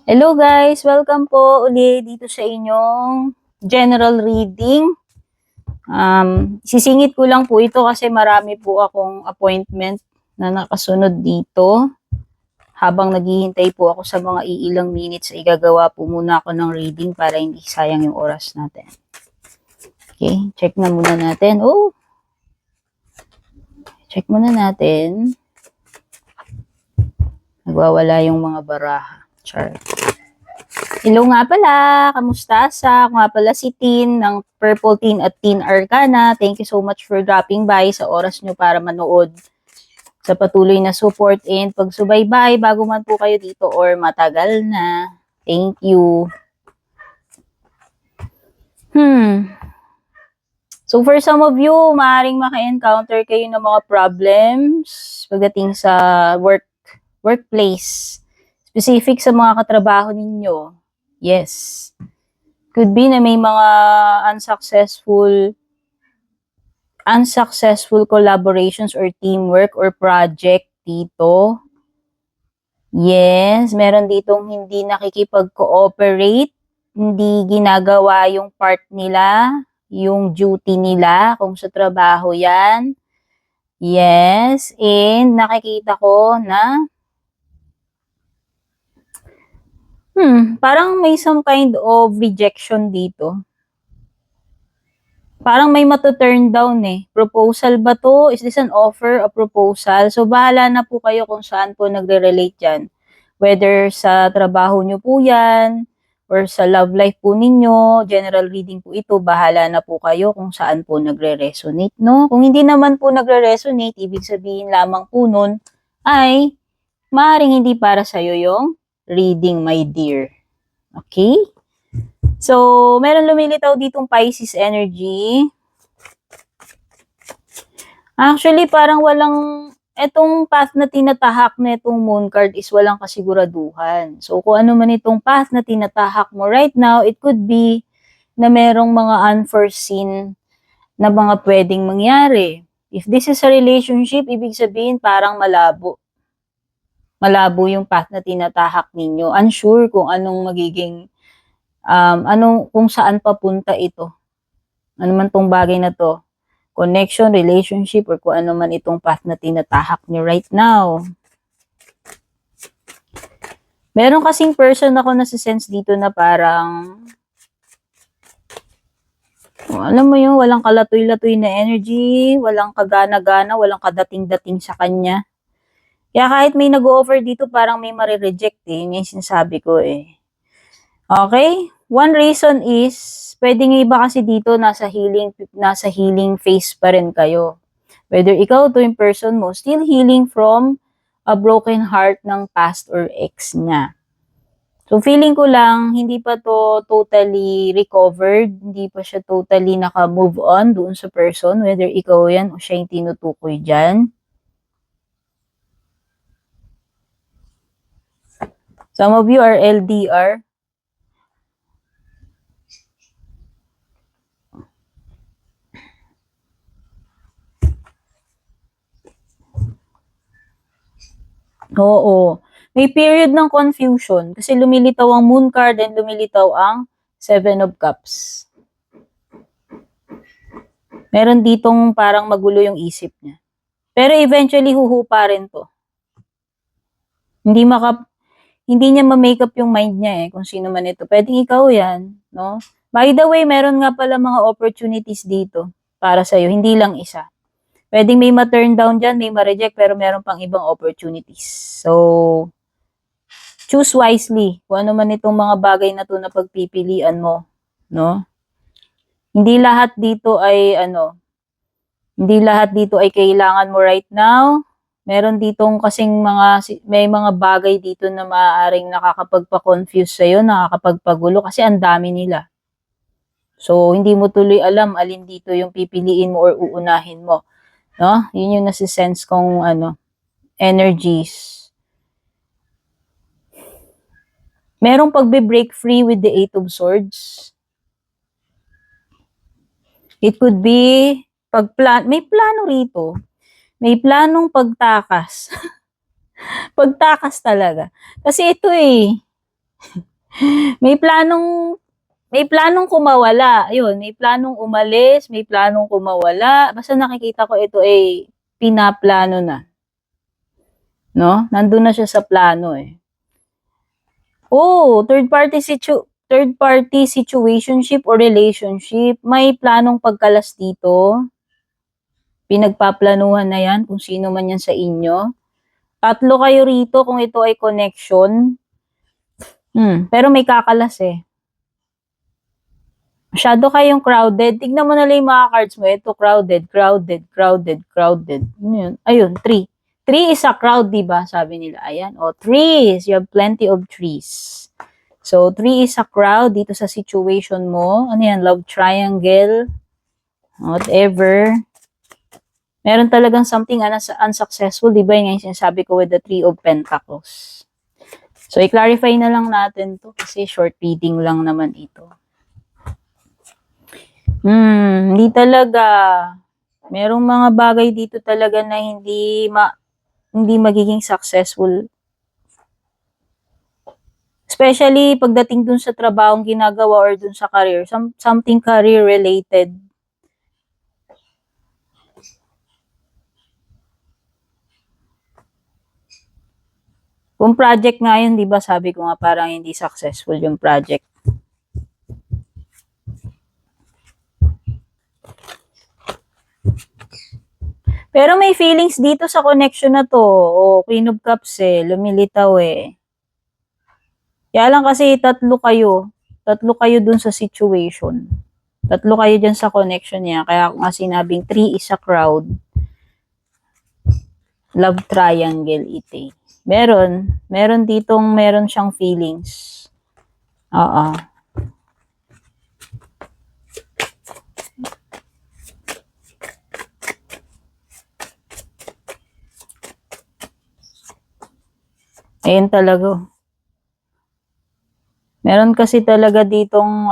Hello guys! Welcome po uli dito sa inyong general reading. Sisingit ko lang po ito kasi marami po akong appointment na nakasunod dito. Habang naghihintay po ako sa mga iilang minutes, igagawa po muna ako ng reading para hindi sayang yung oras natin. Okay, check na muna natin. Check muna natin. Nagwawala yung mga baraha. Char. Hello nga pala, kamusta sa? Ako nga pala si Tin ng Purple Tin at Tin Arcana. Thank you so much for dropping by sa oras nyo para manood, sa patuloy na support and pagsubaybay bago man po kayo dito or matagal na. Thank you. So for some of you, maaaring maka-encounter kayo ng mga problems pagdating sa workplace. Specific sa mga katrabaho ninyo. Yes. Could be na may mga unsuccessful collaborations or teamwork or project dito. Yes, meron ditong hindi nakikipag-cooperate, hindi ginagawa yung part nila, yung duty nila kung sa trabaho yan. Yes, and nakikita ko na parang may some kind of rejection dito. Parang may mato-turn down eh. Proposal ba to? Is this an offer, a proposal? So, bahala na po kayo kung saan po nagre-relate yan. Whether sa trabaho nyo po yan, or sa love life po ninyo, general reading po ito, bahala na po kayo kung saan po nagre-resonate, no? Kung hindi naman po nagre-resonate, ibig sabihin lamang po nun ay maaaring hindi para sa'yo yung reading, my dear. Okay? So, meron lumilitaw ditong Pisces energy. Actually, parang etong path na tinatahak na itong moon card is walang kasiguraduhan. So, kung ano man itong path na tinatahak mo right now, it could be na merong mga unforeseen na mga pwedeng mangyari. If this is a relationship, ibig sabihin parang malabo. Malabo yung path na tinatahak ninyo. Unsure kung anong magiging kung saan papunta ito. Ano man tong bagay na to. Connection, relationship, or kung ano man itong path na tinatahak nyo right now. Meron kasing person ako nasa-sense dito na parang, alam mo yung walang kalatoy-latoy na energy, walang kagana-gana, walang kadating-dating sa kanya. Kaya kahit may nag-offer dito, parang may marireject eh. Yun yung sinasabi ko eh. Okay? One reason is, pwedeng iba kasi dito nasa healing phase pa rin kayo. Whether ikaw to yung person mo, still healing from a broken heart ng past or ex niya. So feeling ko lang, hindi pa to totally recovered, hindi pa siya totally naka-move on doon sa person, whether ikaw yan o siya yung tinutukoy dyan. Some of you are LDR. Oo. May period ng confusion kasi lumilitaw ang Moon card and lumilitaw ang Seven of Cups. Meron ditong parang magulo yung isip niya. Pero eventually huhupa rin to. Hindi niya ma-make up yung mind niya kung sino man ito. Pwedeng ikaw yan, no? By the way, meron nga pala mga opportunities dito para sa'yo, hindi lang isa. Pwedeng may ma-turn down dyan, may ma-reject, pero meron pang ibang opportunities. So, choose wisely kung ano man itong mga bagay na to na pagpipilian mo, no? Hindi lahat dito ay kailangan mo right now. Meron ditong kasing may mga bagay dito na maaaring nakakapagpa-confuse sa'yo, nakakapagpagulo kasi ang dami nila. So, hindi mo tuloy alam alin dito yung pipiliin mo or uunahin mo. No? Yun yung nasi-sense kong energies. Merong pagbe-break free with the Eight of Swords. It could be, may plano rito. May planong pagtakas. Pagtakas talaga. Kasi ito May planong kumawala. Ayun, may planong umalis, may planong kumawala. Basta nakikita ko ito ay pinaplano na. No? Nandun na siya sa plano eh. Oh, third party situationship or relationship. May planong pagkalas dito. Pinagpaplanuhan na yan kung sino man yan sa inyo. 3 kayo rito kung ito ay connection. Pero may kakalas eh. Masyado kayong crowded. Tignan mo na lang yung mga cards mo. Ito, crowded, crowded, crowded, crowded. Ayun, 3. 3 is a crowd, diba? Sabi nila. Ayan. O, trees. You have plenty of trees. So, 3 is a crowd dito sa situation mo. Ano yan? Love triangle. Whatever. Meron talagang something unsuccessful, diba? Yung sinasabi ko with the 3 of Pentacles. So, i-clarify na lang natin to kasi short reading lang naman ito. Hindi talaga. Merong mga bagay dito talaga na hindi magiging successful. Especially pagdating dun sa trabahong ginagawa or dun sa career. Something career related. Kung project nga yun, di ba sabi ko nga parang hindi successful yung project. Pero may feelings dito sa connection na to. O, Queen of Cups eh, lumilitaw eh. Kaya lang kasi 3 kayo. 3 kayo dun sa situation. 3 kayo dyan sa connection niya. Kaya nga sinabing 3 is a crowd. Love triangle ite. Meron ditong meron siyang feelings. Oo. Ayun talaga. Meron kasi talaga ditong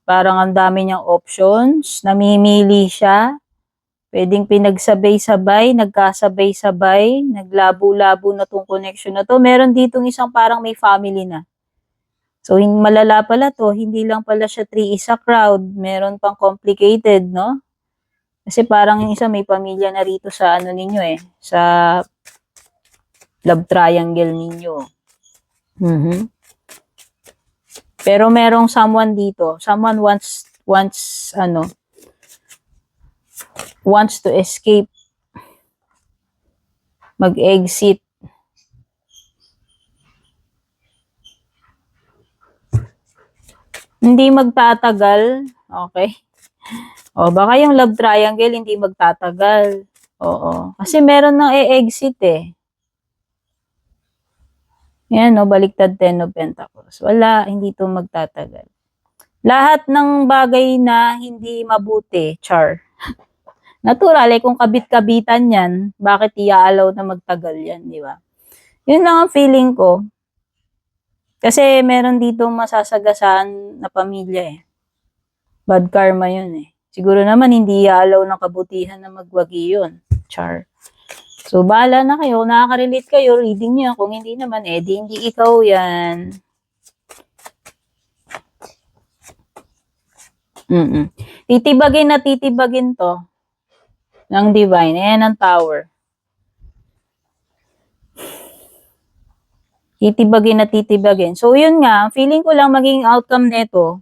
parang ang dami niyang options. Namimili siya. Pwedeng pinagsabay-sabay, nagkasabay-sabay, naglabo-labo na tong connection na to. Meron ditong isang parang may family na. So, malala pala to, hindi lang pala siya 3 is a crowd. Meron pang complicated, no? Kasi parang yung isa may pamilya na rito sa ninyo eh, sa love triangle ninyo. Pero merong someone dito, someone wants to escape, mag-exit. Hindi magtatagal, okay? O, baka yung love triangle hindi magtatagal. Oo, kasi meron nang e-exit eh. Yan o, baliktad 10 of Pentacles. Wala, hindi to magtatagal. Lahat ng bagay na hindi mabuti, char. Natural, kung kabit-kabitan yan, bakit i-allow na magtagal yan, di ba? Yun lang ang feeling ko. Kasi meron dito masasagasaan na pamilya eh. Bad karma yun eh. Siguro naman hindi i-allow ng kabutihan na magwagi yun. Char. So, bahala na kayo. Kung nakaka-relate kayo, reading nyo. Kung hindi naman, hindi ikaw yan. Titibagin to ng divine. Ayan ang tower. Titibagin. So, yun nga. Feeling ko lang maging outcome nito.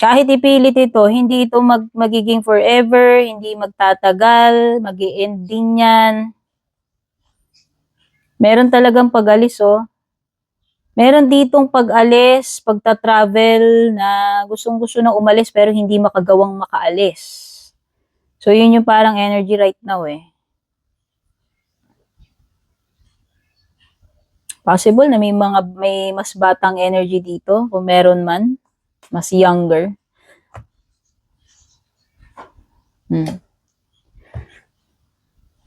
Kahit ipilit ito, hindi ito magiging forever, hindi magtatagal, mag-i-end din yan. Meron talagang pag-alis, oh. Meron ditong pag-alis, pagta-travel na gustong-gusto na umalis pero hindi makagawang makaalis. So, yun yung parang energy right now, eh. Possible na may mas batang energy dito, kung meron man. Mas younger.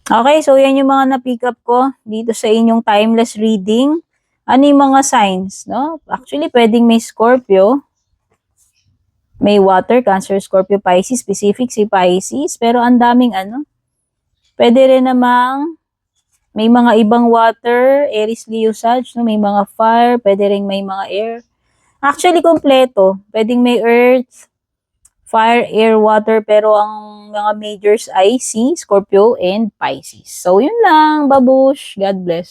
Okay, so yan yung mga na-pick up ko dito sa inyong timeless reading. Ano yung mga signs, no? Actually, pwedeng may Scorpio, may water, Cancer, Scorpio, Pisces, specific si Pisces, pero ang daming pwede rin namang May mga ibang water, Aries, Leo, Sag, no? May mga fire, pwede rin may mga air. Actually, kompleto. Pwedeng may earth, fire, air, water, pero ang mga majors ay Sea, Scorpio, and Pisces. So, yun lang, babush. God bless.